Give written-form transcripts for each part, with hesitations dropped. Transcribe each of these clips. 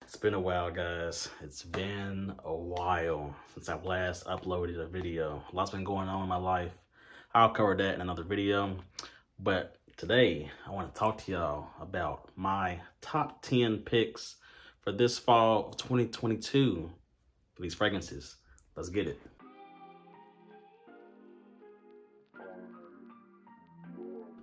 It's been a while, guys. It's been a while since I've last uploaded a video. A lot's been going on in my life. I'll cover that in another video. But today, I want to talk to y'all about my top 10 picks for this fall of 2022 for these fragrances. Let's get it.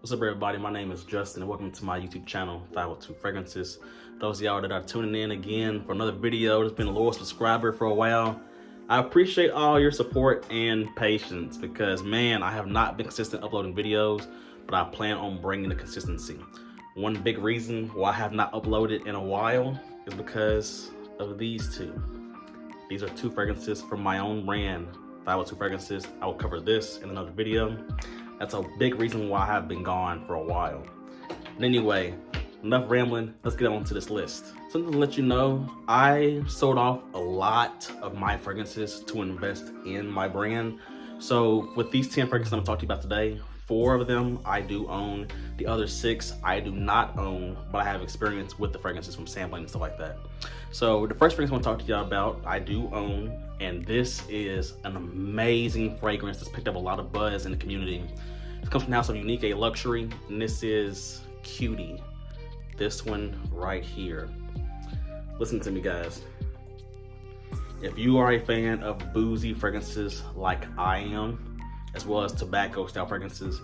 What's up, everybody? My name is Justin and welcome to my YouTube channel, 502 Fragrances. Those of y'all that are tuning in again for another video, that's been a loyal subscriber for a while, I appreciate all your support and patience because, man, I have not been consistent uploading videos, but I plan on bringing the consistency. One big reason why I have not uploaded in a while is because of these two. These are two fragrances from my own brand, 502 Fragrances. I will cover this in another video. That's a big reason why I have been gone for a while. But anyway, enough rambling, let's get on to this list. Something to let you know, I sold off a lot of my fragrances to invest in my brand. So with these 10 fragrances I'm gonna talk to you about today, 4 of them I do own. The other 6 I do not own, but I have experience with the fragrances from sampling and stuff like that. So the first fragrance I want to talk to y'all about, I do own, and this is an amazing fragrance that's picked up a lot of buzz in the community. It comes from the house of Unique A Luxury, and this is Cutie. This one right here. Listen to me, guys. If you are a fan of boozy fragrances like I am, as well as tobacco style fragrances,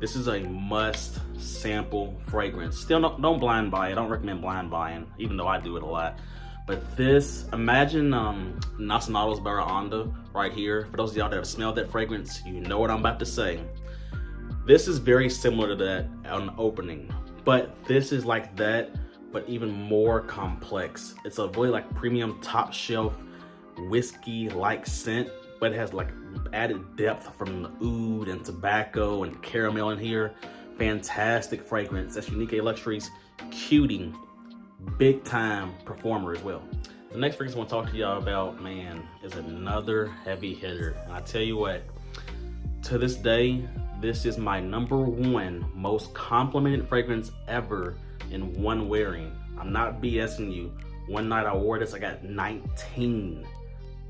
this is a must sample fragrance. Still, don't blind buy it. I don't recommend blind buying, even though I do it a lot. But this, imagine Nacional's Barra right here. For those of y'all that have smelled that fragrance, you know what I'm about to say. This is very similar to that on opening, but this is like that, but even more complex. It's a really like premium top shelf whiskey-like scent, but it has like added depth from the oud and tobacco and caramel in here. Fantastic fragrance. That's Unique A Luxury's Cutie. Big time performer as well. The next fragrance I want to talk to y'all about, man, is another heavy hitter. And I tell you what, to this day, this is my #1 most complimented fragrance ever in one wearing. I'm not BSing you. One night I wore this, I got 19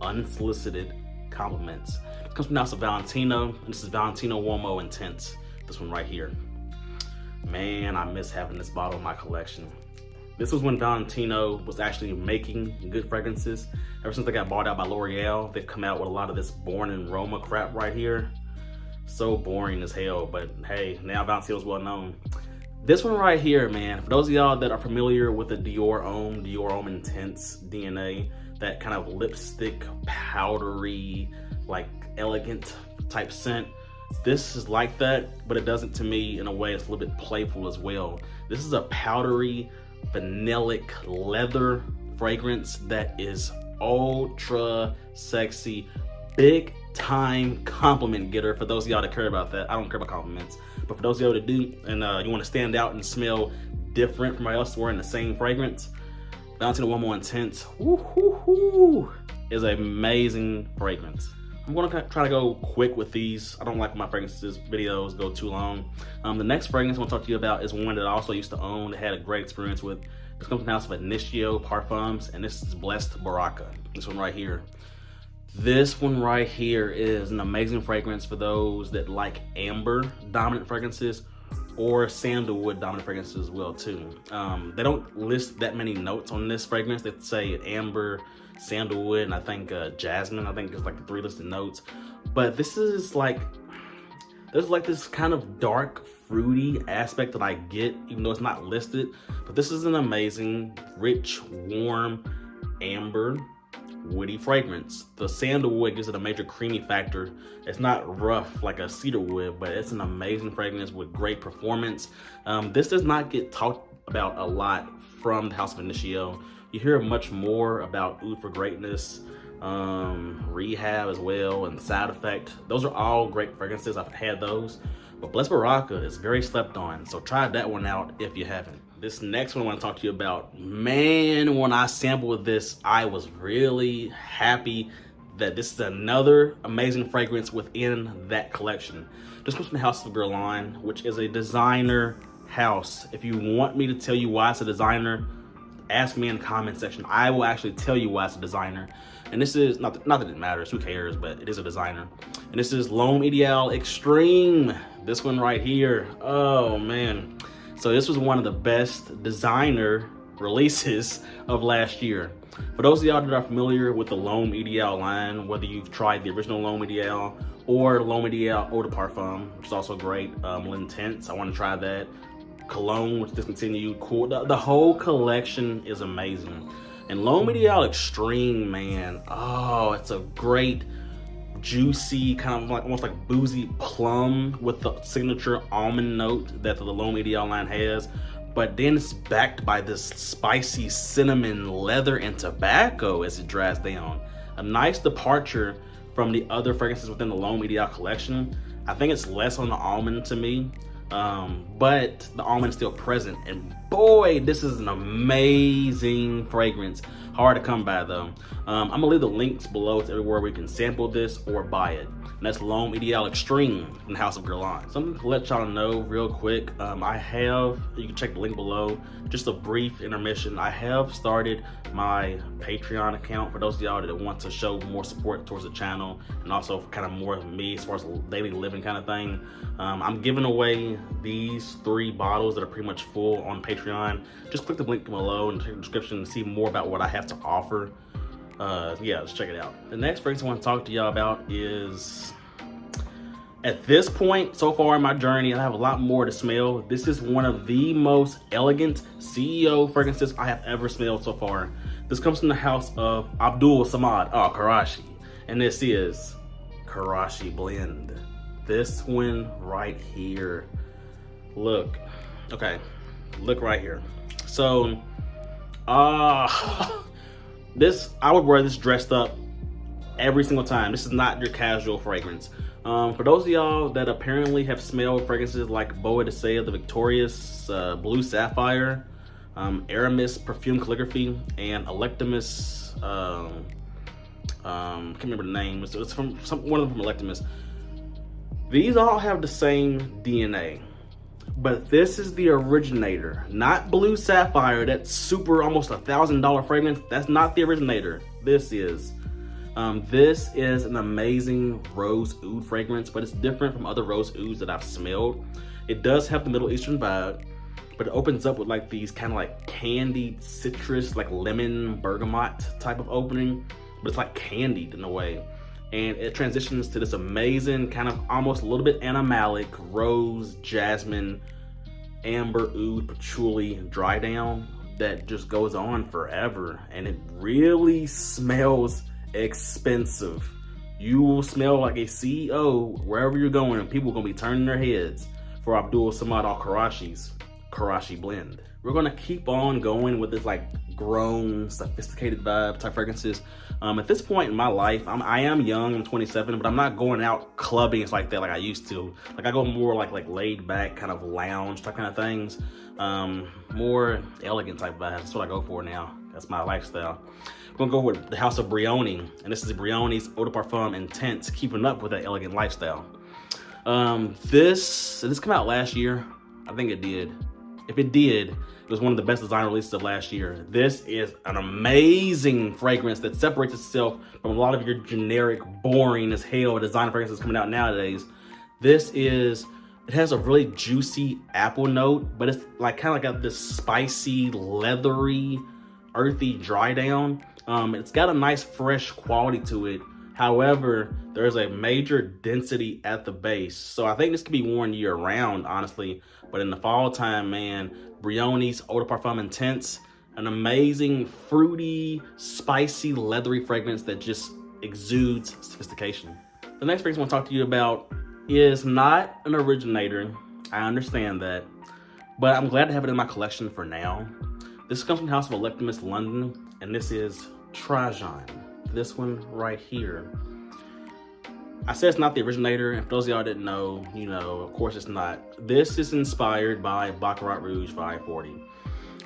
unsolicited compliments. It comes from the house of Valentino, and this is Valentino Brioni Intense. This one right here. Man, I miss having this bottle in my collection. This was when Valentino was actually making good fragrances. Ever since they got bought out by L'Oreal, they've come out with a lot of this Born in Roma crap right here. So boring as hell, but hey, now Valentino's well known. This one right here, man, for those of y'all that are familiar with the Dior Homme Intense DNA, that kind of lipstick, powdery, like elegant type scent. This is like that, but it does it to me in a way that's a little bit playful as well. This is a powdery, vanillic leather fragrance that is ultra sexy, big time compliment getter for those of y'all that care about that. I don't care about compliments, but for those of y'all that do, and you want to stand out and smell different from everybody else wearing the same fragrance, Valentino Brioni Intense is an amazing fragrance. I'm gonna try to go quick with these. I don't like when my fragrances videos go too long. The next fragrance I want to talk to you about is one that I also used to own, that had a great experience with. This comes from the house of Initio Parfums, and this is Blessed Baraka. This one right here. This one right here is an amazing fragrance for those that like amber dominant fragrances or sandalwood dominant fragrances as well too. They don't list that many notes on this fragrance. They say amber, sandalwood, and I think jasmine. I think it's like the 3 listed notes. But this is like, there's like this kind of dark, fruity aspect that I get, even though it's not listed. But this is an amazing, rich, warm, amber, woody fragrance. The sandalwood gives it a major creamy factor. It's not rough like a cedar wood, but it's an amazing fragrance with great performance. This does not get talked about a lot from the house of Initio. You hear much more about Oud for Greatness, Rehab as well, and Side Effect. Those are all great fragrances. I've had those, but Blessed Baraka is very slept on, so try that one out if you haven't. This next one I want to talk to you about, man, when I sampled this, I was really happy that this is another amazing fragrance within that collection. This comes from the house of Guerlain, which is a designer house. If you want me to tell you why it's a designer, ask me in the comment section. I will actually tell you why it's a designer. And this is, not that it matters, who cares, but it is a designer. And this is L'Homme Ideal Extreme. This one right here. Oh man. So this was one of the best designer releases of last year. For those of y'all that are familiar with the L'Homme Ideal line, whether you've tried the original L'Homme Ideal or L'Homme Ideal Eau de Parfum, which is also great, Intense, I want to try that. Cologne, which discontinued, cool. The whole collection is amazing. And L'Homme Ideal Extreme, man, oh, it's a great, juicy, kind of like almost like boozy plum with the signature almond note that the L'Homme Ideal line has. But then it's backed by this spicy cinnamon, leather, and tobacco as it dries down. A nice departure from the other fragrances within the L'Homme Ideal collection. I think it's less on the almond to me, but the almond is still present. And boy, this is an amazing fragrance. Hard to come by though. I'm gonna leave the links below to everywhere we can sample this or buy it. And that's L'Homme Ideal Extreme from the House of Guerlain. Something to let y'all know real quick. I have, you can check the link below, just a brief intermission. I have started my Patreon account for those of y'all that want to show more support towards the channel and also kind of more of me as far as daily living kind of thing. I'm giving away these 3 bottles that are pretty much full on Patreon. Just click the link below in the description to see more about what I have to offer. Yeah, let's check it out. The next fragrance I want to talk to y'all about is, at this point so far in my journey, I have a lot more to smell. This is one of the most elegant CEO fragrances I have ever smelled so far. This comes from the house of Abdul Karachi, and this is Karachi Blend. This one right here. Look, okay, look right here. So, this, I would wear this dressed up every single time. This is not your casual fragrance. For those of y'all that apparently have smelled fragrances like Boa de Sea, the Victorious Blue Sapphire, Aramis Perfume Calligraphy, and Electimus, can't remember the name. It's from one of them from Electimus. These all have the same DNA. But this is the originator, not Blue Sapphire, that's super, almost $1,000 fragrance. That's not the originator. This is an amazing rose oud fragrance, but it's different from other rose ouds that I've smelled. It does have the Middle Eastern vibe, but it opens up with like these kind of like candied citrus, like lemon bergamot type of opening, but it's like candied in a way. And it transitions to this amazing kind of almost a little bit animalic rose, jasmine, amber, oud, patchouli dry down that just goes on forever. And it really smells expensive. You will smell like a CEO wherever you're going, and people are gonna be turning their heads for Abdul Samad Al Qarashi's Karachi Blend. We're gonna keep on going with this like grown, sophisticated vibe type fragrances. At this point in my life, I am young, I'm 27, but I'm not going out clubbing like that like I used to. Like I go more like laid back, kind of lounge type kind of things. More elegant type vibes, that's what I go for now. That's my lifestyle. I'm gonna go with the House of Brioni, and this is Brioni's Eau de Parfum Intense, keeping up with that elegant lifestyle. This came out last year? I think it did. If it did, it was one of the best design releases of last year. This is an amazing fragrance that separates itself from a lot of your generic, boring as hell design fragrances coming out nowadays. It has a really juicy apple note, but it's like kind of got this spicy, leathery, earthy dry down. It's got a nice fresh quality to it. However, there's a major density at the base. So I think this could be worn year round, honestly. But in the fall time, man, Brioni's Eau de Parfum Intense, an amazing, fruity, spicy, leathery fragrance that just exudes sophistication. The next fragrance I want to talk to you about is not an originator. I understand that, but I'm glad to have it in my collection for now. This comes from the House of Electimus London, and this is Trajime. This one right here. I said it's not the originator. If those of y'all didn't know, you know, of course it's not. This is inspired by Baccarat Rouge 540,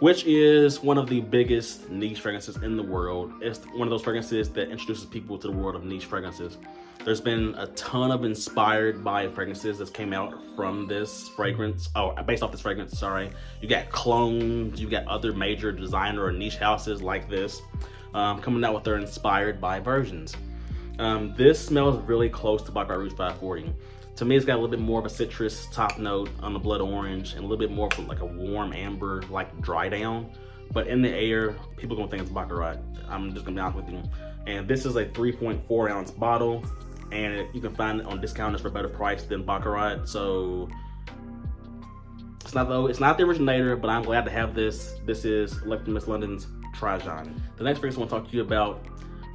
which is one of the biggest niche fragrances in the world. It's one of those fragrances that introduces people to the world of niche fragrances. There's been a ton of inspired by fragrances that came out from this fragrance, based off this fragrance, sorry. You got clones, you got other major designer or niche houses like this coming out with their inspired by versions. This smells really close to Baccarat Rouge 540. To me, it's got a little bit more of a citrus top note on the blood orange and a little bit more of like a warm amber, like dry down. But in the air, people are gonna think it's Baccarat. I'm just gonna be honest with you. And this is a 3.4 ounce bottle, and you can find it on discounters for a better price than Baccarat. So it's not the originator, but I'm glad to have this. This is Electromiss London's Trajime. The next fragrance I want to talk to you about,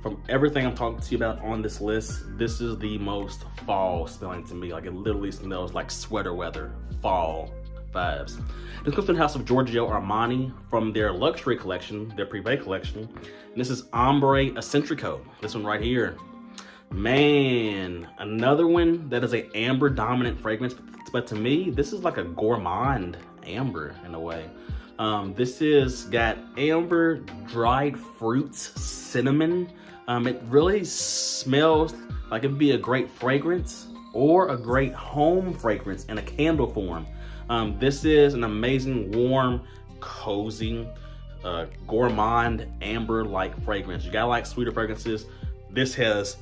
from everything I'm talking to you about on this list, this is the most fall smelling to me. Like, it literally smells like sweater weather, fall vibes. This comes from the house of Giorgio Armani from their luxury collection, their Prive collection. And this is Ombre Eccentrico, this one right here. Man, another one that is a amber dominant fragrance, but to me, this is like a gourmand amber in a way. This is got amber, dried fruits, cinnamon. It really smells like it'd be a great fragrance or a great home fragrance in a candle form. This is an amazing, warm, cozy, gourmand, amber-like fragrance. You gotta like sweeter fragrances. This has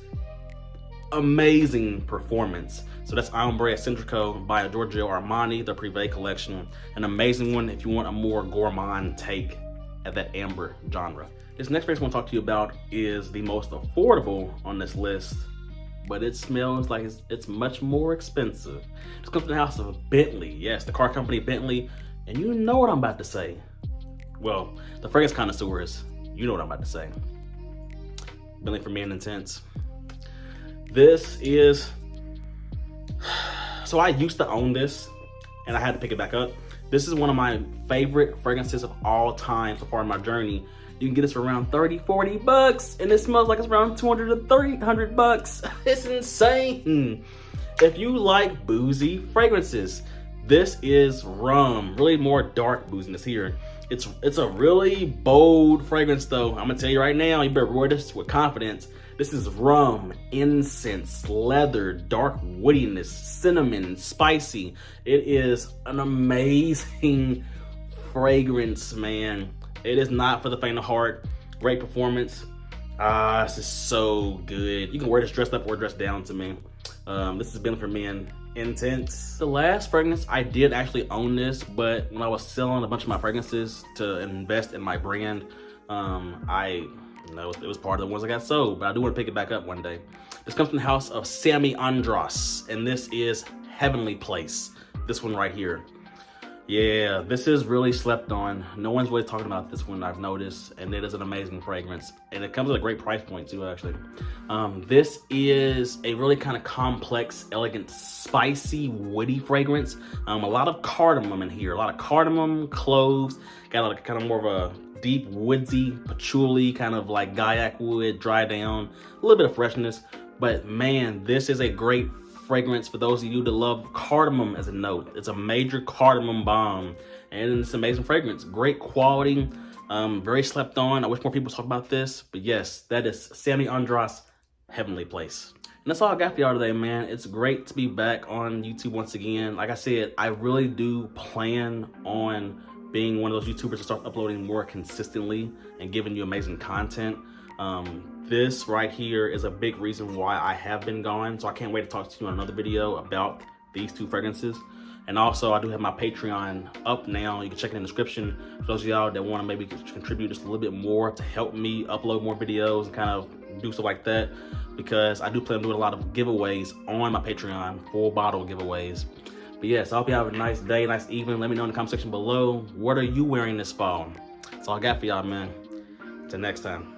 amazing performance. So that's Ombre Eccentrico by Giorgio Armani, the Prive collection. An amazing one if you want a more gourmand take at that amber genre. This next fragrance I want to talk to you about is the most affordable on this list, but it smells like it's much more expensive. This comes from the house of Bentley. Yes, the car company Bentley. And you know what I'm about to say. Well, the fragrance connoisseurs, you know what I'm about to say. Bentley for Brioni Intense. This is, so I used to own this and I had to pick it back up. This is one of my favorite fragrances of all time so far in my journey. You can get this for around 30, 40 bucks, and it smells like it's around 200 to 300 bucks. It's insane. If you like boozy fragrances, this is rum, really more dark booziness here. It's a really bold fragrance though. I'm gonna tell you right now, you better wear this with confidence. This is rum, incense, leather, dark woodiness, cinnamon, spicy. It is an amazing fragrance, man. It is not for the faint of heart. Great performance. This is so good. You can wear this dressed up or dressed down to me. This has been for Brioni Intense. The last fragrance, I did actually own this, but when I was selling a bunch of my fragrances to invest in my brand, it was part of the ones I got sold, but I do want to pick it back up one day. This comes from the house of Sammy Andros, and this is Heavenly Place. This one right here. Yeah, this is really slept on. No one's really talking about this one, I've noticed, and it is an amazing fragrance. And it comes at a great price point too, actually. This is a really kind of complex, elegant, spicy, woody fragrance. A lot of cardamom in here. A lot of cardamom, cloves, got a kind of more of a deep woodsy, patchouli, kind of like gaiac wood, dry down, a little bit of freshness. But man, this is a great fragrance for those of you that love cardamom as a note. It's a major cardamom bomb, and it's an amazing fragrance. Great quality, very slept on. I wish more people talk about this, but yes, that is Sammy Andros, Heavenly Place. And that's all I got for y'all today, man. It's great to be back on YouTube once again. Like I said, I really do plan on being one of those YouTubers to start uploading more consistently and giving you amazing content. This right here is a big reason why I have been gone. So I can't wait to talk to you on another video about these two fragrances. And also I do have my Patreon up now. You can check it in the description for those of y'all that want to maybe contribute just a little bit more to help me upload more videos and kind of do stuff like that. Because I do plan on doing a lot of giveaways on my Patreon, full bottle giveaways. But yes, I hope you have a nice day, nice evening. Let me know in the comment section below, what are you wearing this fall? That's all I got for y'all, man. Till next time.